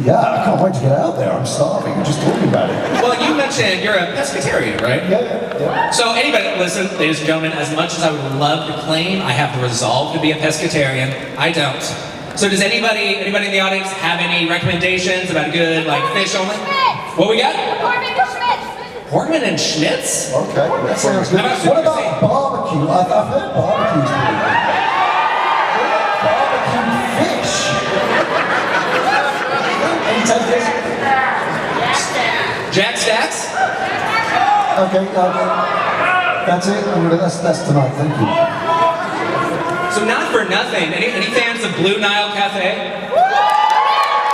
Yeah, I can't wait to get out there. I'm starving. I'm just talking about it. Well, you mentioned you're a pescatarian, right? Yeah. So anybody that listen, ladies and gentlemen, as much as I would love to claim I have the resolve to be a pescatarian, I don't. So does anybody in the audience have any recommendations about a good, like, fish only? What we got? Hortman and Schmitz? Okay, that sounds good. What about barbecue? I've heard barbecue's pretty good. Barbecue fish. Any takers? Jack Stacks? Okay. That's it. That's tonight. Thank you. So not for nothing. Any fans of Blue Nile Cafe?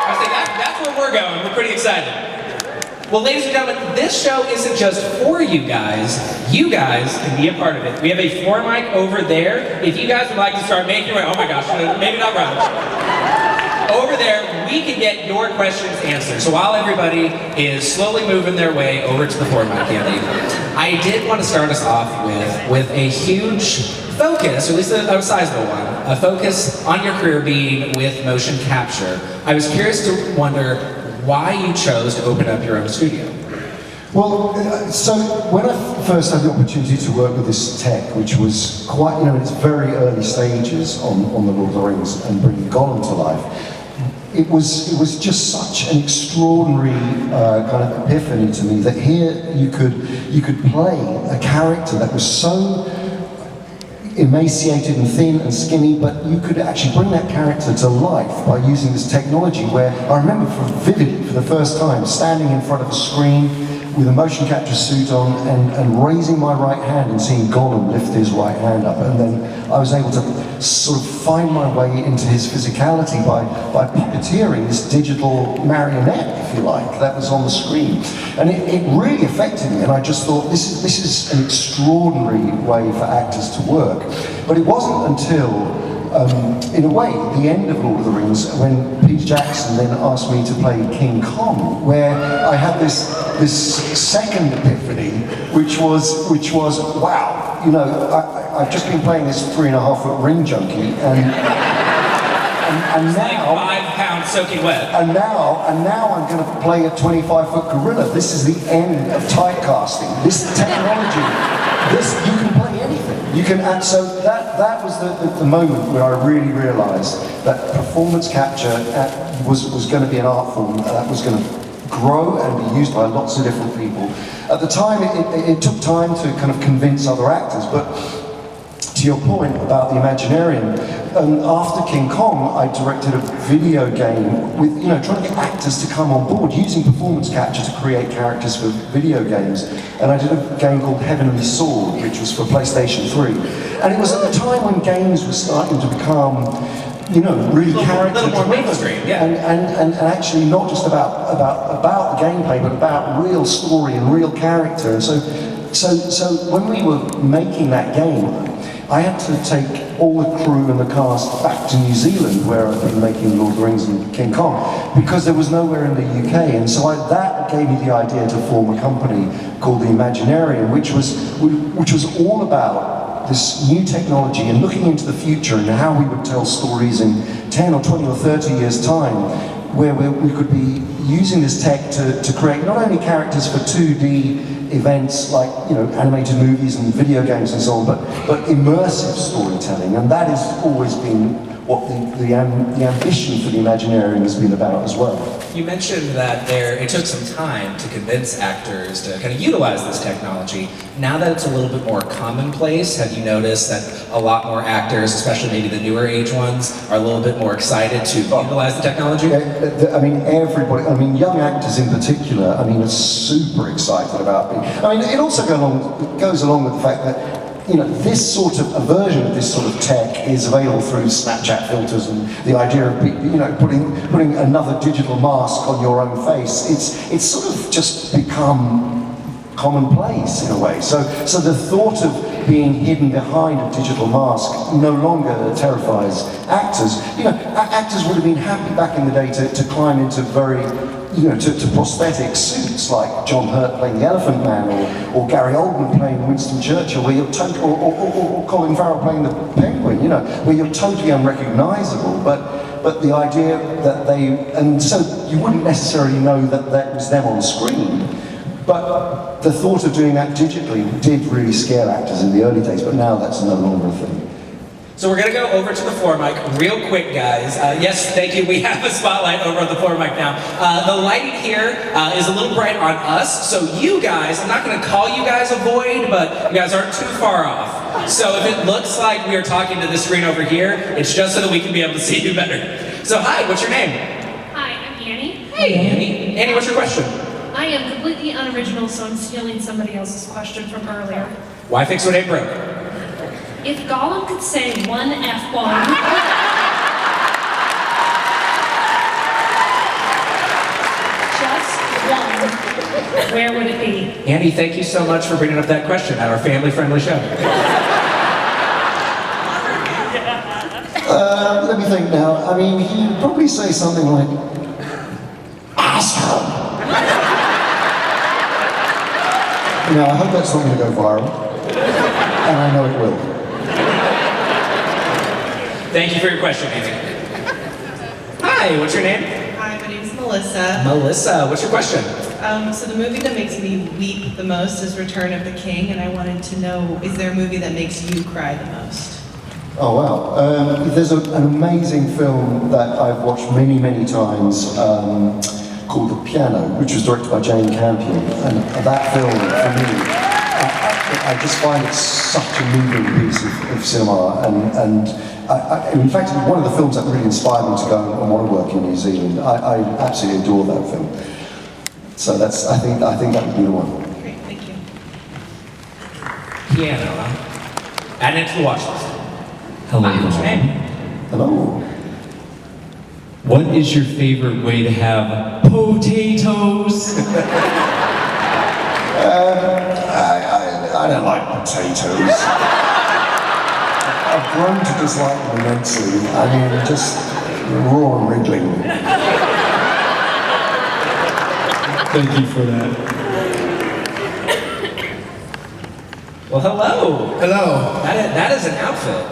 I say that's where we're going. We're pretty excited. Well, ladies and gentlemen, this show isn't just for you guys. You guys can be a part of it. We have a floor mic over there. If you guys would like to start making your way, oh my gosh, maybe not right. Over there, we can get your questions answered. So while everybody is slowly moving their way over to the floor mic, Andy, I did want to start us off with a huge focus, or at least a sizable one, a focus on your career being with motion capture. I was curious to wonder why you chose to open up your own studio. Well, so when I first had the opportunity to work with this tech, which was quite, in its very early stages on the Lord of the Rings and bringing Gollum to life, it was just such an extraordinary kind of epiphany to me that here you could play a character that was so emaciated and thin and skinny, but you could actually bring that character to life by using this technology where I remember vividly for the first time standing in front of a screen with a motion capture suit on and raising my right hand and seeing Gollum lift his right hand up, and then I was able to sort of find my way into his physicality by puppeteering this digital marionette, if you like, that was on the screen. And it really affected me, and I just thought this is an extraordinary way for actors to work. But it wasn't until in a way, the end of Lord of the Rings, when Peter Jackson then asked me to play King Kong, where I had this second epiphany, which was wow, I've just been playing this 3.5-foot ring junkie, and now, like 5 pounds soaking wet. And now I'm going to play a 25-foot gorilla. This is the end of typecasting. This technology, you can play anything. You can, and so that was the moment where I really realised that performance capture was going to be an art form that was going to grow and be used by lots of different people. At the time, it took time to kind of convince other actors, but to your point about the Imaginarium, after King Kong, I directed a video game with, trying to get actors to come on board using performance capture to create characters for video games. And I did a game called Heavenly Sword, which was for PlayStation 3. And it was at the time when games were starting to become, really character more mainstream, yeah. And actually not just about the gameplay, but about real story and real character. And so when we were making that game, I had to take all the crew and the cast back to New Zealand, where I've been making Lord of the Rings and King Kong, because there was nowhere in the UK. And so that gave me the idea to form a company called the Imaginarium, which was all about this new technology and looking into the future and how we would tell stories in 10 or 20 or 30 years' time, where we could be using this tech to create not only characters for 2D events like animated movies and video games and so on, but immersive storytelling, and that has always been what the ambition for the Imaginarium has been about as well. You mentioned that it took some time to convince actors to kind of utilize this technology. Now that it's a little bit more commonplace, have you noticed that a lot more actors, especially maybe the newer age ones, are a little bit more excited to utilize the technology? Everybody, young actors in particular, are super excited about it. It also goes along with the fact that this sort of a version of this sort of tech is available through Snapchat filters, and the idea of putting another digital mask on your own face. It's sort of just become commonplace in a way. So the thought of being hidden behind a digital mask no longer terrifies actors. Actors would have been happy back in the day to climb into very to prosthetic suits like John Hurt playing the Elephant Man, or Gary Oldman playing Winston Churchill, where you're or Colin Farrell playing the Penguin, where you're totally unrecognisable. But but the idea that and so you wouldn't necessarily know that that was them on screen, but the thought of doing that digitally did really scare actors in the early days, but now that's no longer a thing. So we're gonna go over to the floor mic real quick, guys. Yes, thank you. We have a spotlight over on the floor mic now. The lighting here is a little bright on us, so you guys, I'm not gonna call you guys a void, but you guys aren't too far off. So if it looks like we are talking to the screen over here, it's just so that we can be able to see you better. So hi, what's your name? Hi, I'm Annie. Hey, Annie. Annie, what's your question? I am completely unoriginal, so I'm stealing somebody else's question from earlier. Why fix what ain't broke? If Gollum could say one F-bomb, just one, where would it be? Annie, thank you so much for bringing up that question at our family-friendly show. Let me think now. I mean, he'd probably say something like, asshole. Now, I hope that's not going to go viral, and I know it will. Thank you for your question, Annie. Hi, what's your name? Hi, my name's Melissa. Melissa, what's your question? So the movie that makes me weep the most is Return of the King, and I wanted to know, is there a movie that makes you cry the most? Oh wow, there's an amazing film that I've watched many, many times called The Piano, which was directed by Jane Campion, and that film, for me, I just find it such a moving piece of cinema, and in fact, it's one of the films that really inspired me to go and want to work in New Zealand. I absolutely adore that film. So that's, I think that would be the one. Great, thank you. Piano, huh? Add it to the watch list. Hello, Hi, what's your name? Hello. What is your favorite way to have potatoes? I don't like potatoes. I've grown to dislike them immensely. I mean, just raw and wriggling. Thank you for that. Well, hello. Hello, That is an outfit.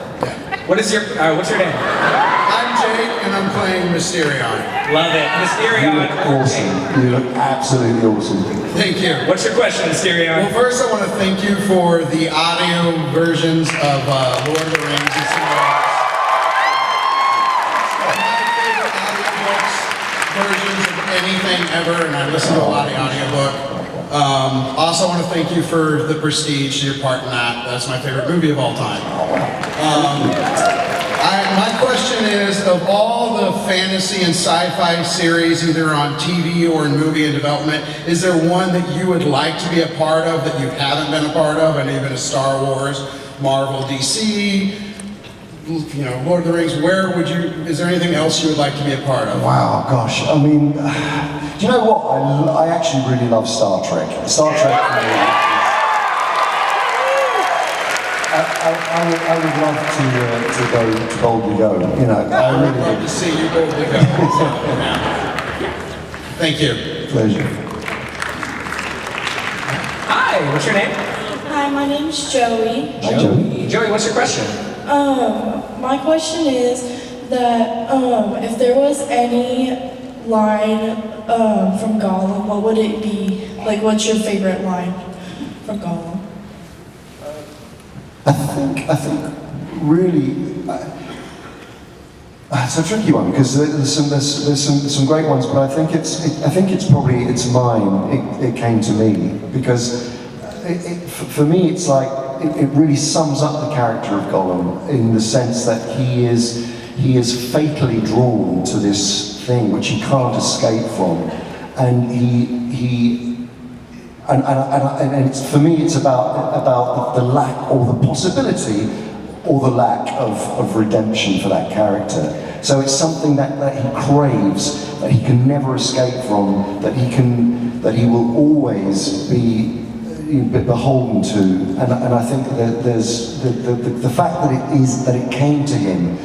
What's your name? I'm Jake and I'm playing Mysterion. Love it. You Mysterion. look awesome. You look absolutely awesome. Thank you. What's your question, Mysterion? Well, first I want to thank you for the audio versions of Lord of the Rings and Star Wars. One of my favorite audiobooks versions of anything ever, and I listen to a lot of audiobook. Also, I want to thank you for The Prestige, your part in that. That's my favorite movie of all time. My question is, of all the fantasy and sci-fi series, either on TV or in movie and development, is there one that you would like to be a part of that you haven't been a part of? I know you've been a Star Wars, Marvel, DC, you know, Lord of the Rings. Is there anything else you would like to be a part of? Wow, gosh. I mean, do you know what? I actually really love Star Trek. Star Trek for me is... I would love to go to boldly go. You know, I really I'd love to see you boldly go. Thank you. Pleasure. Hi, what's your name? Hi, my name's Joey. Hi, Joey. Joey, what's your question? My question is that if there was any line from Gollum, what would it be? Like, what's your favorite line from Gollum? I think really, it's a tricky one because there's some great ones, but I think it's mine. It came to me because for me it's like it really sums up the character of Gollum in the sense that he is fatally drawn to this thing which he can't escape from, and And it's, for me, it's about the lack or the possibility or the lack of redemption for that character. So it's something that he craves, that he can never escape from, that he will always be beholden to. And I think that there's the fact that it came to him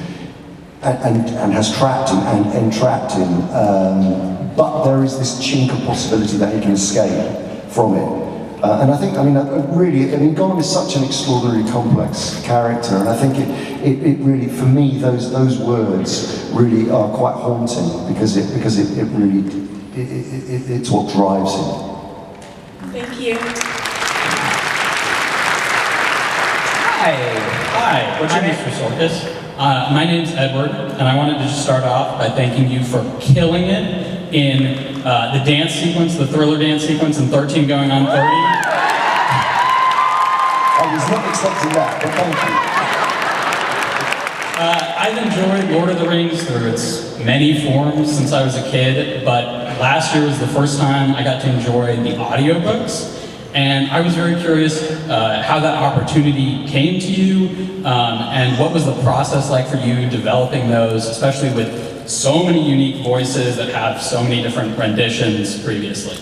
and has trapped him and entrapped him. But there is this chink of possibility that he can escape from it. And I think, Gollum is such an extraordinarily complex character, and I think it really, for me, those words really are quite haunting because it really, it's what drives him. Thank you. Hi, what's your name, Mr. Serkis? My name's Edward, and I wanted to just start off by thanking you for killing it in the dance sequence, the Thriller dance sequence in 13 going on 30. I was not expecting that, but thank you. I've enjoyed Lord of the Rings through its many forms since I was a kid, but last year was the first time I got to enjoy the audiobooks. And I was very curious how that opportunity came to you, and what was the process like for you developing those, especially with so many unique voices that have so many different renditions previously.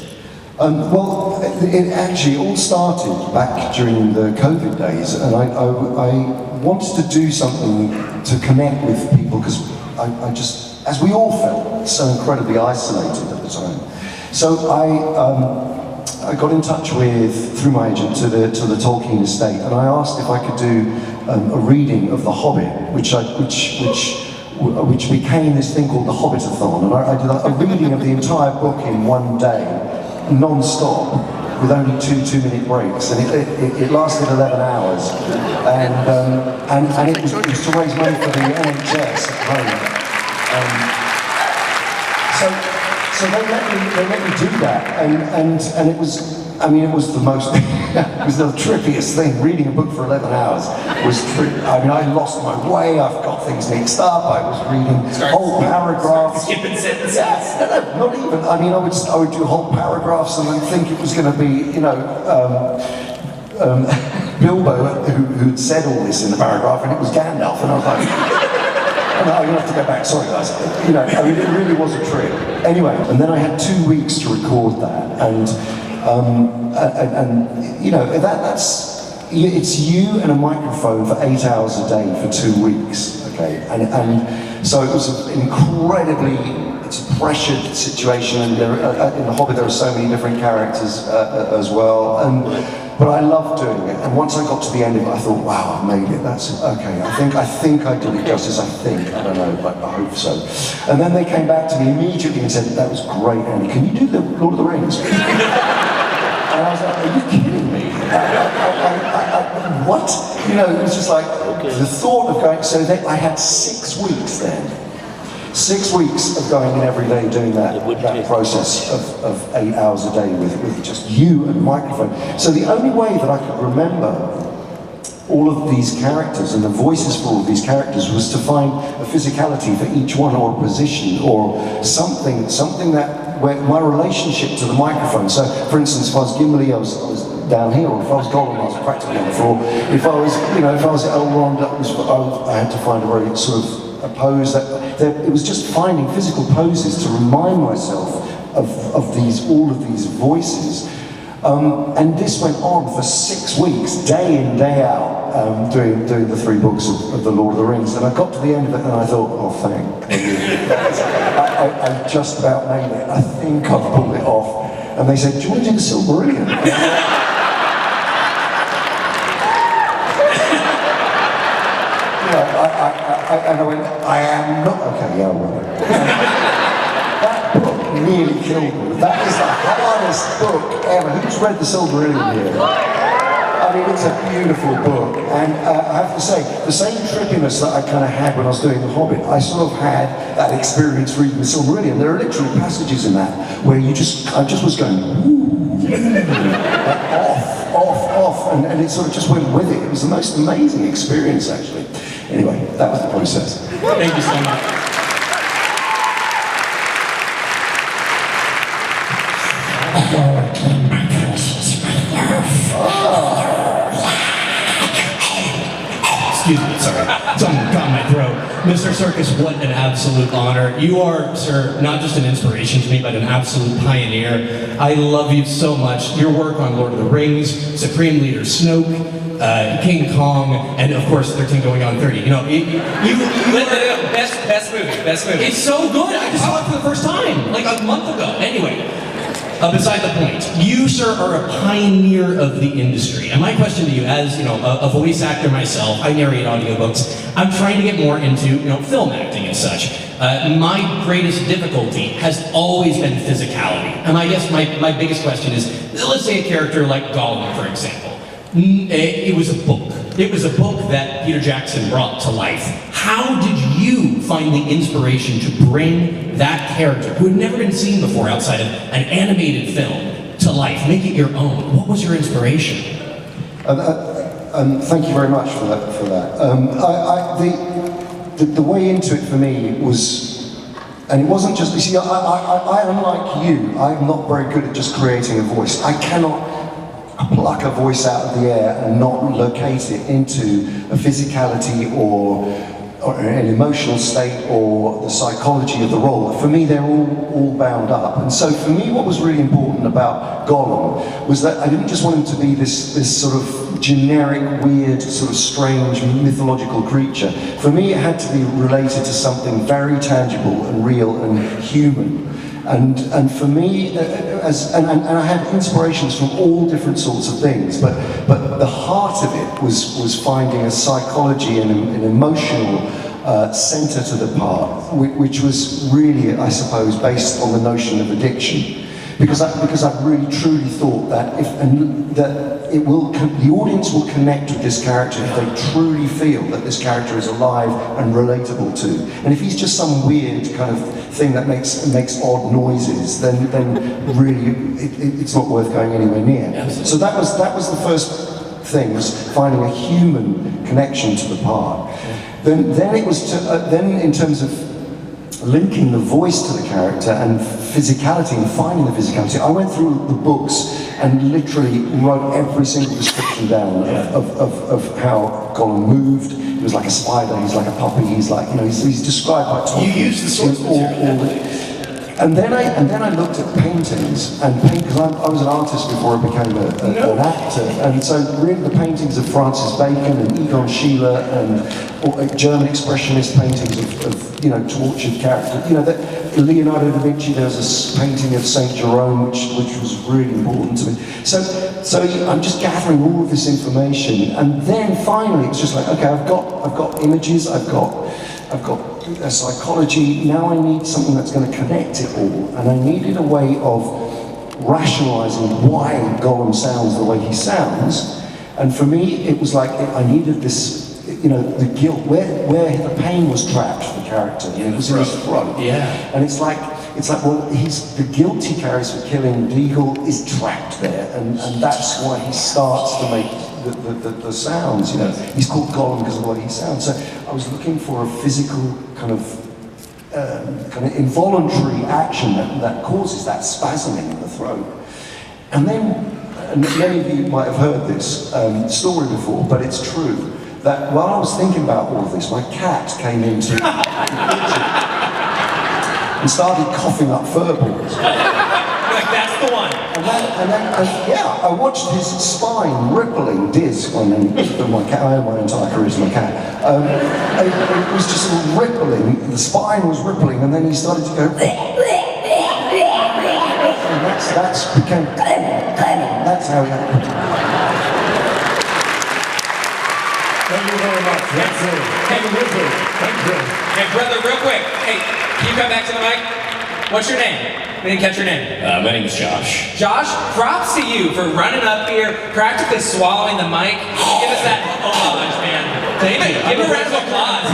Well, it actually all started back during the COVID days, and I wanted to do something to connect with people because I just, as we all felt, so incredibly isolated at the time. So I got in touch through my agent to the Tolkien estate, and I asked if I could do a reading of The Hobbit, which became this thing called the Hobbitathon, and I did a reading of the entire book in one day, non-stop, with only two 2-minute breaks, and it lasted 11 hours, and it was to raise money for the NHS at home. So they let me do that, and it was, it was the most, it was the trippiest thing. Reading a book for 11 hours was I lost my way, I've got things mixed up, I was reading whole paragraphs. Skipping sentences. Yes, no, not even. I would do whole paragraphs and then think it was going to be, Bilbo who'd said all this in the paragraph, and it was Gandalf, and I was like, oh, no, I'm going to have to go back, sorry guys. It really was a trip. Anyway, and then I had 2 weeks to record that, and it's you and a microphone for 8 hours a day for 2 weeks, okay? And so it was an incredibly, it's a pressured situation, and in The Hobbit there are so many different characters as well, but I loved doing it. And once I got to the end of it, I thought, wow, I've made it, that's okay. I think I did it justice, I don't know, but I hope so. And then they came back to me immediately and said, that was great, Andy, can you do the Lord of the Rings? And I was like, are you kidding me? What? It was just like, the thought of going, so I had 6 weeks then. 6 weeks of going in every day doing that process of 8 hours a day with just you and a microphone. So the only way that I could remember all of these characters and the voices for all of these characters was to find a physicality for each one, or a position, or something that, where my relationship to the microphone. So for instance, if I was Gimli, I was down here, or if I was Gollum, I was practically on the floor. If I was Elrond, I had to find a very sort of a pose it was just finding physical poses to remind myself of all of these voices. And this went on for 6 weeks, day in, day out, doing the 3 books of the Lord of the Rings. And I got to the end of it and I thought, oh, thank you. I just about made it. I think I've pulled it off. And they said, do you want to do the Silmarillion? And I went, I am not, okay, yeah, well. That book really killed me. That is the hardest book ever. Who's read the Silmarillion here? It's a beautiful book. And I have to say, the same trippiness that I kind of had when I was doing The Hobbit, I sort of had that experience reading the Silmarillion. There are literally passages in that where I just was going, ooh, off, and it sort of just went with it. It was the most amazing experience, actually. Anyway, that was the process. Thank you so much. Excuse me, sorry. Something caught my throat. Mr. Serkis, what an absolute honor. You are, sir, not just an inspiration to me, but an absolute pioneer. I love you so much. Your work on Lord of the Rings, Supreme Leader Snoke, King Kong, and of course 13 going on 30. Best movie. It's so good. I just saw it for the first time, like a month ago. Anyway, beside the point. You, sir, are a pioneer of the industry. And my question to you, as a voice actor myself, I narrate audiobooks. I'm trying to get more into film acting and such. My greatest difficulty has always been physicality. And I guess my biggest question is, let's say a character like Gollum, for example. It was a book. It was a book that Peter Jackson brought to life. How did you find the inspiration to bring that character, who had never been seen before outside of an animated film, to life? Make it your own. What was your inspiration? Thank you very much for that. The way into it for me was, and it wasn't just, you see, I unlike you, I'm not very good at just creating a voice. I cannot pluck a voice out of the air and not locate it into a physicality or an emotional state or the psychology of the role. For me, they're all bound up. And so for me, what was really important about Gollum was that I didn't just want him to be this sort of generic, weird, sort of strange, mythological creature. For me, it had to be related to something very tangible and real and human. And for me, and I had inspirations from all different sorts of things, but the heart of it was finding a psychology and an emotional center to the part, which was really, I suppose, based on the notion of addiction. Because I really truly thought that the audience will connect with this character if they truly feel that this character is alive and relatable to. And if he's just some weird kind of thing that makes odd noises, then really it's not worth going anywhere near. So that was the first thing, was finding a human connection to the part. Then it was then in terms of linking the voice to the character and physicality and finding the physicality. I went through the books and literally wrote every single description down of how Gollum moved. He was like a spider, he's like a puppy, he's like, he's described by talking. You used the source material. And then I looked at paintings, and because I was an artist before I became an actor, and so really the paintings of Francis Bacon and Egon Schiele and German expressionist paintings of tortured characters. That Leonardo da Vinci, there was a painting of Saint Jerome which was really important to me. So I'm just gathering all of this information, and then finally it's just like, okay, I've got images, I've got a psychology, now I need something that's going to connect it all. And I needed a way of rationalizing why Gollum sounds the way he sounds. And for me, it was like, I needed this, the guilt, where the pain was trapped for the character. It was in his throat. Yeah. And it's like, well, the guilt he carries for killing Deagle is trapped there. And that's why he starts to make the sounds, He's called Gollum because of the way he sounds. So I was looking for a physical kind of involuntary action that causes that spasming in the throat. And then, and many of you might have heard this story before, but it's true, that while I was thinking about all of this, my cat came into the kitchen and started coughing up furballs. That's the one. And then I watched his spine rippling. Diz, my cat, I owe my entire career to my cat. It was just rippling, the spine was rippling, and then he started to go, and that's how he happened. Thank you very much. That's it. Thank you. Hey, brother, real quick. Hey, can you come back to the mic? What's your name? We didn't catch your name. My name is Josh. Josh, props to you for running up here, practically swallowing the mic. Give us that homage, man. Give a round of applause.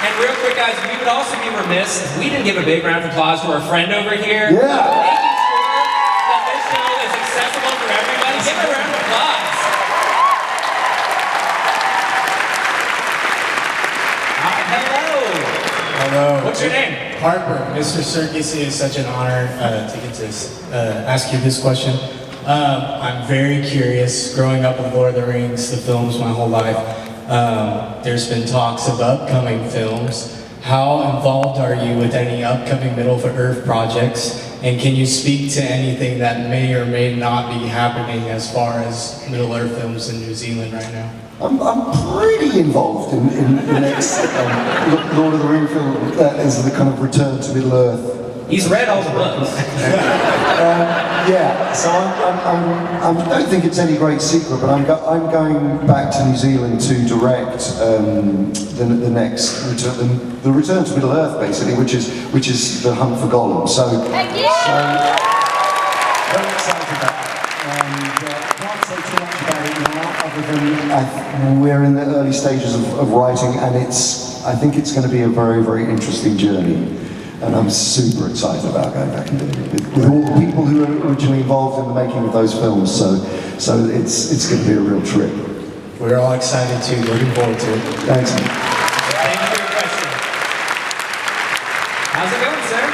And real quick, guys, we would also be remiss if we didn't give a big round of applause to our friend over here. Yeah. Making sure that this show is accessible for everybody. Give a round of applause. Hello. What's your name? Harper. Mr. Serkis, it is such an honor to get to ask you this question. I'm very curious. Growing up with Lord of the Rings, the films, my whole life, there's been talks of upcoming films. How involved are you with any upcoming Middle-earth projects? And can you speak to anything that may or may not be happening as far as Middle-earth films in New Zealand right now? I'm pretty involved in the next Lord of the Rings film that is the kind of return to Middle-earth. He's read all the books. Yeah, so I don't think it's any great secret, but I'm going back to New Zealand to direct the next the return to Middle Earth, basically, which is the hunt for Gollum. So very excited about that. I can't say too much about it now, other than we're in the early stages of writing, and I think it's going to be a very, very interesting journey. And I'm super excited about going back and doing it with all the people who were originally involved in the making of those films. So it's going to be a real trip. We're all excited too. Looking forward to it. Thanks. Thank you for your question. How's it going, sir?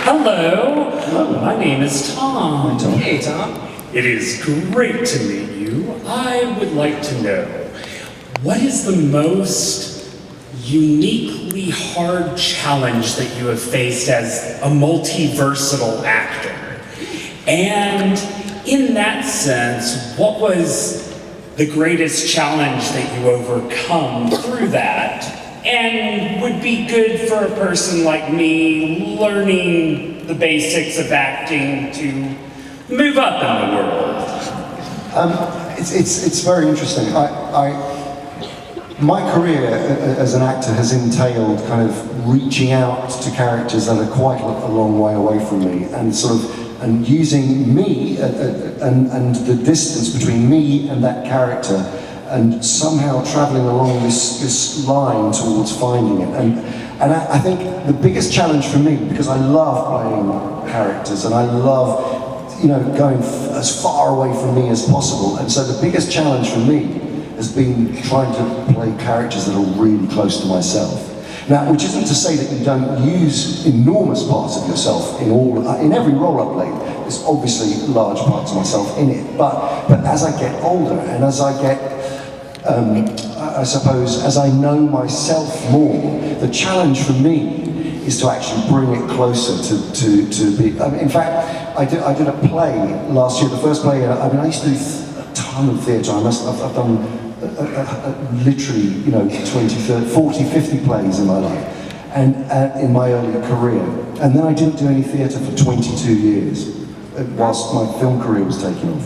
Hello. My name is Tom. Hey, Tom. It is great to meet you. I would like to know, what is the most uniquely hard challenge that you have faced as a multi-versatile actor? And in that sense, what was the greatest challenge that you overcome through that, and would be good for a person like me learning the basics of acting to move up in the world? It's very interesting. My career as an actor has entailed kind of reaching out to characters that are quite a long way away from me, and and using me and the distance between me and that character, and somehow traveling along this line towards finding it. And I think the biggest challenge for me, because I love playing characters and I love going as far away from me as possible, and so the biggest challenge for me has been trying to play characters that are really close to myself. Now, which isn't to say that you don't use enormous parts of yourself in every role I play. There's obviously large parts of myself in it, but as I get older and as I get, I suppose, as I know myself more, the challenge for me is to actually bring it closer to be. In fact, I did a play last year. The first play. I used to do a ton of theatre. I've done literally, 20, 30, 40, 50 plays in my life, and in my early career. And then I didn't do any theatre for 22 years, whilst my film career was taking off,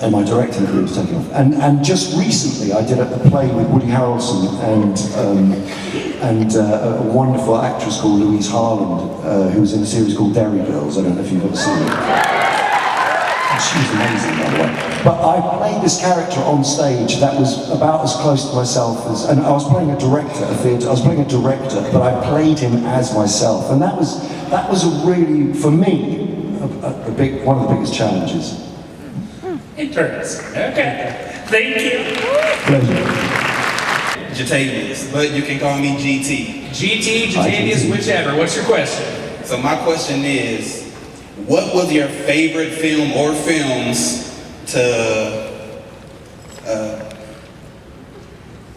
and my directing career was taking off. And just recently, I did a play with Woody Harrelson and a wonderful actress called Louise Harland, who was in a series called Derry Girls. I don't know if you've ever seen it. She was amazing, by the way. But I played this character on stage that was about as close to myself as, and I was playing a director at theatre. I was playing a director, but I played him as myself, and that was a really, for me, one of the biggest challenges. Interesting. Okay. Thank you. Pleasure. Jatavius, but you can call me GT. GT, Jatavius, whichever. What's your question? So my question is, what was your favorite film or films to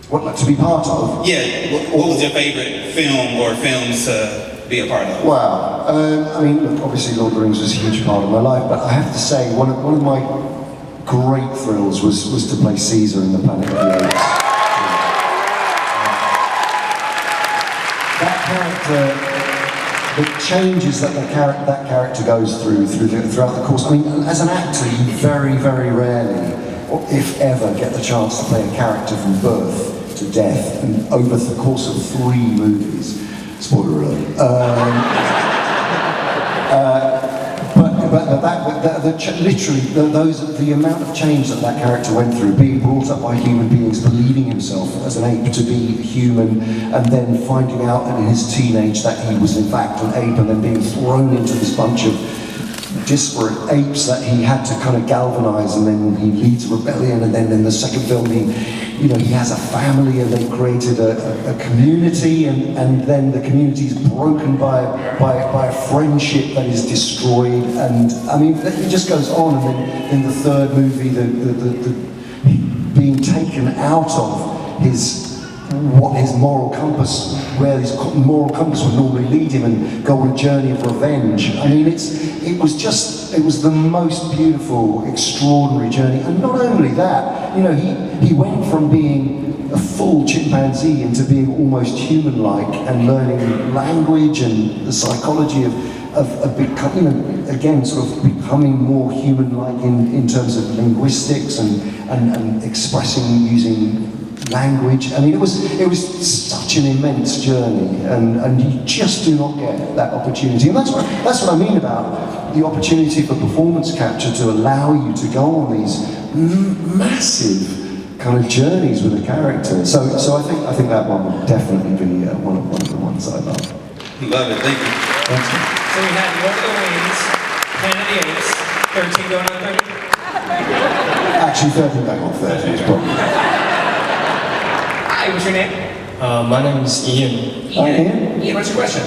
to be part of? Yeah, what was your favorite film or films to be a part of? Wow. Look, obviously Lord of the Rings was a huge part of my life, but I have to say, one of my great thrills was to play Caesar in the Planet of the Apes. That character, the changes that that character goes throughout the course. As an actor, you very, very rarely, or if ever, get the chance to play a character from birth to death, and over the course of 3 movies. Spoiler alert. The amount of change that character went through, being brought up by human beings, believing himself as an ape to be human, and then finding out in his teenage that he was in fact an ape, and then being thrown into this bunch of disparate apes that he had to kind of galvanize, and then he leads a rebellion, and then in the second film he has a family, and they created a community, and then the community is broken by a friendship that is destroyed, and it just goes on. And then in the third movie, the being taken out of his what his moral compass, where his moral compass would normally lead him and go on a journey of revenge. I mean, it was the most beautiful, extraordinary journey. And not only that, you know, he went from being a full chimpanzee into being almost human-like and learning language and the psychology of becoming, you know, again, sort of becoming more human-like in terms of linguistics and expressing using language. I mean, it was such an immense journey, and you just do not get that opportunity. And that's what I mean about the opportunity for performance capture, to allow you to go on these massive kind of journeys with a character. So I think that one would definitely be one of the ones I love. Love it. Thank you. Thanks. So we had Lord of the Rings, Planet of the Apes, 13 going on 30. Actually, 13 back on 30 is probably. Hi, what's your name? My name is Ian. Ian, what's your question?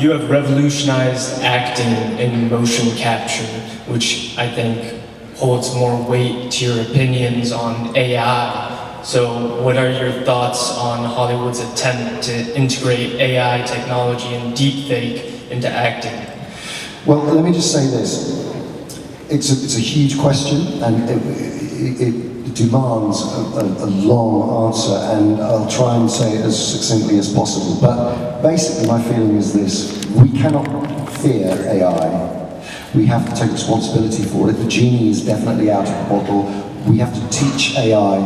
You have revolutionized acting in motion capture, which I think holds more weight to your opinions on AI. So what are your thoughts on Hollywood's attempt to integrate AI technology and deepfake into acting? Well, let me just say this. It's a huge question, and it demands a long answer, and I'll try and say it as succinctly as possible. But basically my feeling is this: we cannot fear AI. We have to take responsibility for it. The genie is definitely out of the bottle. We have to teach AI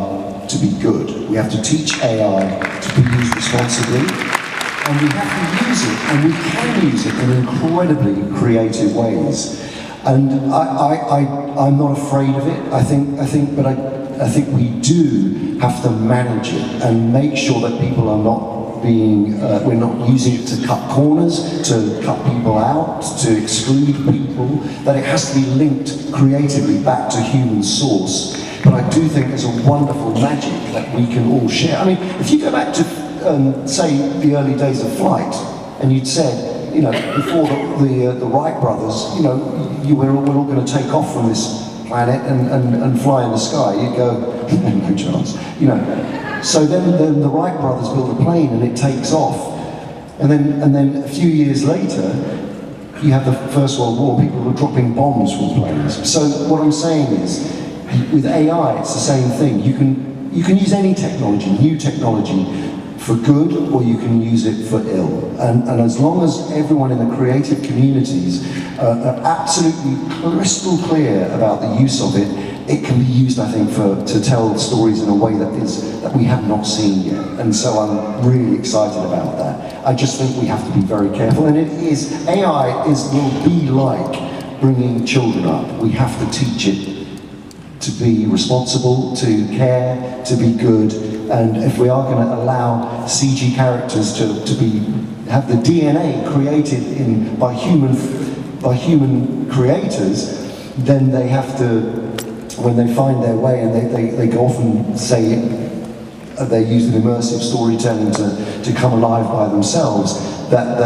to be good. We have to teach AI to be used responsibly, and we have to use it, and we can use it in incredibly creative ways. And I'm not afraid of it. I think we do have to manage it and make sure that people are not being, we're not using it to cut corners, to cut people out, to exclude people, that it has to be linked creatively back to human source. But I do think there's a wonderful magic that we can all share. I mean, if you go back to, say, the early days of flight, and you'd said, you know, before the Wright brothers, you know, we're all going to take off from this planet and fly in the sky, you'd go, no chance, you know. So then the Wright brothers build a plane and it takes off. And then a few years later, you have the First World War, people were dropping bombs from planes. So what I'm saying is, with AI, it's the same thing. You can use any technology, new technology, for good, or you can use it for ill. And as long as everyone in the creative communities are absolutely crystal clear about the use of it, it can be used, I think, to tell stories in a way that we have not seen yet. And so I'm really excited about that. I just think we have to be very careful. And AI will be like bringing children up. We have to teach it to be responsible, to care, to be good. And if we are going to allow CG characters to have the DNA created by human creators, then they have to, when they find their way, and they go off and say they're using immersive storytelling to come alive by themselves, that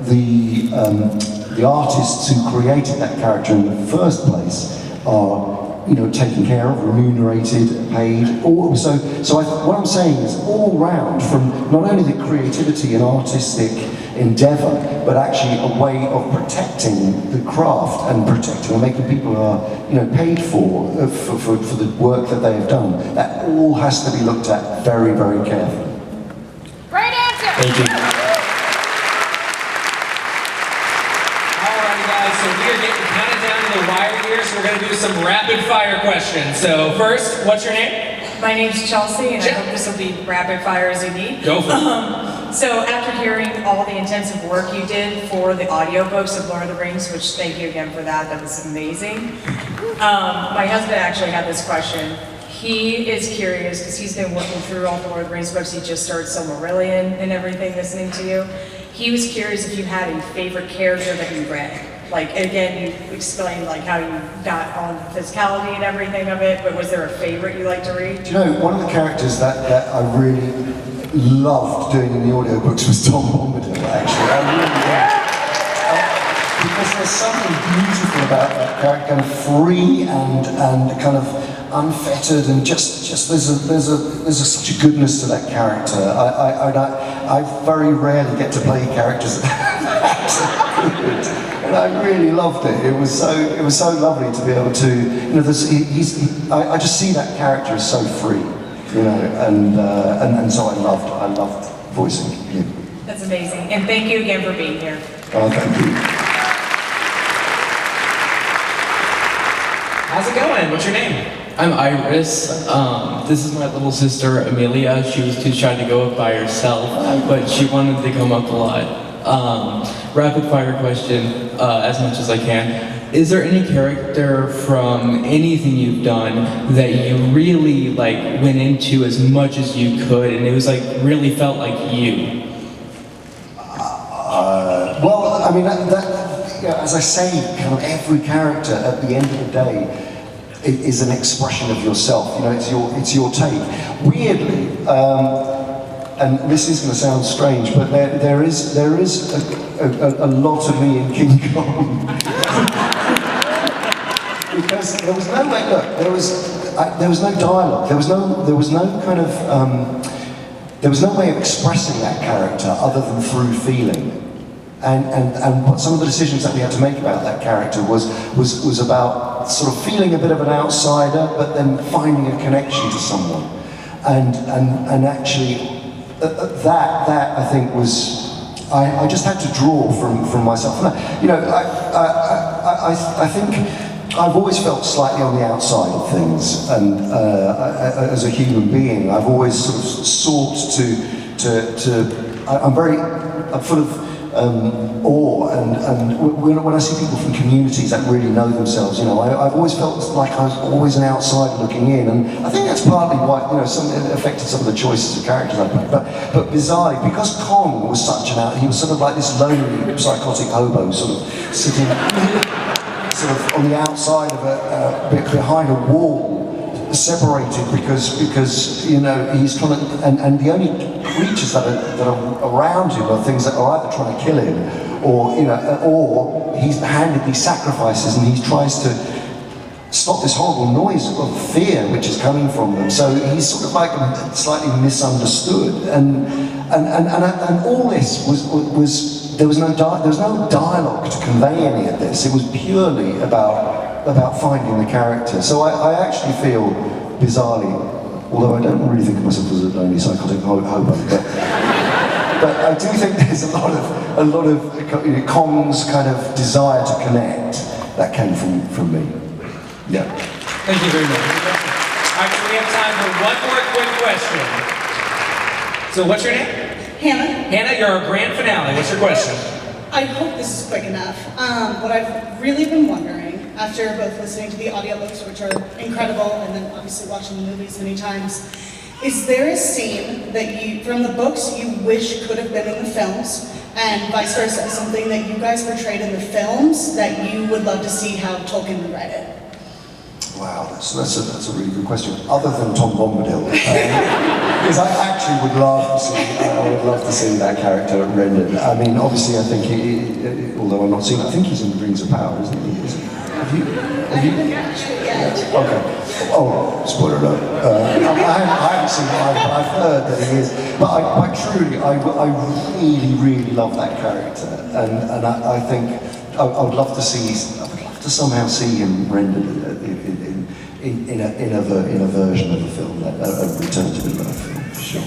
the artists who created that character in the first place are, you know, taken care of, remunerated, paid. What I'm saying is, all round, from not only the creativity and artistic endeavour, but actually a way of protecting the craft and protecting and making people who are, you know, paid for the work that they have done. That all has to be looked at very, very carefully. Great answer. Thank you. So we are getting counted down to the wire here, so we're going to do some rapid fire questions. So first, what's your name? My name's Chelsea, and I hope this will be rapid fire as you need. Go for it. So after hearing all the intensive work you did for the audiobooks of Lord of the Rings, which thank you again for that, that was amazing. My husband actually had this question. He is curious, because he's been working through all the Lord of the Rings books. He just started Silmarillion and everything, listening to you. He was curious if you had a favorite character that you read. Like, again, you explained like how you got on the physicality and everything of it, but was there a favorite you like to read? Do you know, one of the characters that I really loved doing in the audiobooks was Tom Bombadil, actually. I really did. Because there's something beautiful about that character, kind of free and kind of unfettered, and just there's such a goodness to that character. I very rarely get to play characters that good, and I really loved it. It was so lovely to be able to, you know, I just see that character as so free, you know, and so I loved voicing him. That's amazing. And thank you again for being here. Oh, thank you. How's it going? What's your name? I'm Iris. This is my little sister, Amelia. She was too shy to go up by herself, but she wanted to come up a lot. Rapid fire question, as much as I can. Is there any character from anything you've done that you really went into as much as you could, and it was really felt like you? Well, I mean, as I say, kind of every character at the end of the day is an expression of yourself. You know, it's your take. Weirdly, and this is going to sound strange, but there is a lot of me in King Kong. Because there was no way. Look, there was no dialogue. There was no kind of. There was no way of expressing that character other than through feeling. And what some of the decisions that we had to make about that character was about sort of feeling a bit of an outsider, but then finding a connection to someone. And actually, that I think was, I just had to draw from myself. You know, I think I've always felt slightly on the outside of things, and as a human being, I've always sort of sought I'm full of awe, and when I see people from communities that really know themselves, you know, I've always felt like I was always an outsider looking in, and I think that's partly why, you know, it affected some of the choices of characters I played. But bizarrely, because Kong was such he was sort of like this lonely, psychotic hobo, sort of sitting sort of on the outside of behind a wall, separated because you know he's trying to, and the only creatures that are around him are things that are either trying to kill him, or you know, or he's handed these sacrifices and he tries to stop this horrible noise of fear which is coming from them. So he's sort of like slightly misunderstood, and all this was there was no dialogue to convey any of this. It was purely about finding the character. So I actually feel, bizarrely, although I don't really think of myself as a lonely psychotic hobo, but I do think there's a lot of you know, Kong's kind of desire to connect that came from me. Yeah. Thank you very much. All right, so we have time for one more quick question. So what's your name? Hannah. Hannah, you're our grand finale. What's your question? I hope this is quick enough. What I've really been wondering, after both listening to the audiobooks, which are incredible, and then obviously watching the movies many times, is there a scene that you, from the books, you wish could have been in the films, and vice versa, something that you guys portrayed in the films that you would love to see how Tolkien would write it? Wow, that's a really good question. Other than Tom Bombadil, because I actually would love to see that character rendered. I mean, obviously, I think although I've not seen it, I think he's in the Rings of Power, isn't he? Have you? Yeah. Okay. Oh, spoiler alert. I haven't seen it, but I've heard that he is. But I really love that character, and I think I would love to see. To somehow see him rendered in a version of a film, a Return to Middle Earth film, for sure.